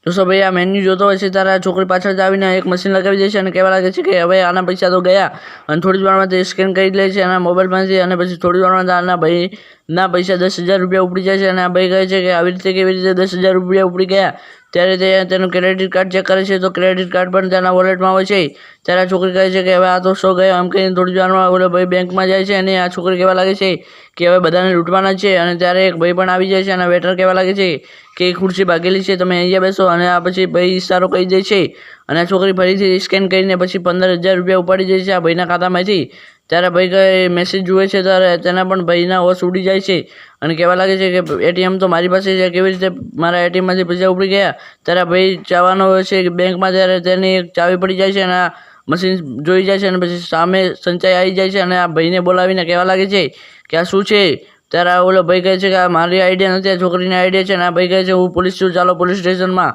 તો ભાઈ આ મેન્યુ જોતો હોય છે ત્યારે આ છોકરી પાછળ જ આવીને એક મશીન લગાવી દે છે અને કહેવા લાગે છે કે હવે આના પૈસા તો ગયા, અને થોડી જ વારમાં તે સ્કેન કરી લે છે આના મોબાઈલમાંથી, અને પછી થોડી વારમાં આના ભાઈના પૈસા 10,000 રૂપિયા ઉપડી જાય છે. અને આ ભાઈ કહે છે કે આવી રીતે કેવી રીતે 10,000 રૂપિયા ઉપડી ગયા. ત્યારે તે તેનું ક્રેડિટ કાર્ડ ચેક કરે છે તો ક્રેડિટ કાર્ડ પણ તેના વોલેટમાં હોય છે. ત્યારે આ છોકરી કહે છે કે હવે આ તો શો ગયો, એમ કહીને થોડી જ વારમાં ઓલો ભાઈ બેંકમાં જાય છે અને આ છોકરી કહેવા લાગે છે કે હવે બધાને લૂંટવાના છે. અને ત્યારે એક ભાઈ પણ આવી જાય છે અને વેટર કહેવા લાગે છે કે ખુરશી ભાગેલી છે, તમે અહીંયા બેસો. અને આ પછી ભાઈ ઇશારો કહી દે છે અને આ છોકરી ફરીથી સ્કેન કરીને પછી 15,000 રૂપિયા ઉપાડી જાય છે આ ભાઈના ખાતામાંથી. ત્યારે ભાઈ કહે મેસેજ જુએ છે ત્યારે તેના પણ ભાઈના હોશ ઉડી જાય છે અને કહેવા લાગે છે કે એટીએમ તો મારી પાસે છે, કેવી રીતે મારા એટીએમમાંથી પૈસા ઉપડી ગયા. ત્યારે ભાઈ જવાનો હોય છે બેંકમાં, ત્યારે તેની એક ચાવી પડી જાય છે અને આ મશીન જોઈ જાય છે અને પછી સામે સંચાઈ આવી જાય છે અને આ ભાઈને બોલાવીને કહેવા લાગે છે કે આ શું છે. ત્યારે ઓલો ભાઈ કહે છે કે આ મારી આઈડિયા નથી, આ છોકરીની આઈડિયા છે. અને આ ભાઈ કહે છે હું પોલીસ છું, ચાલો પોલીસ સ્ટેશનમાં.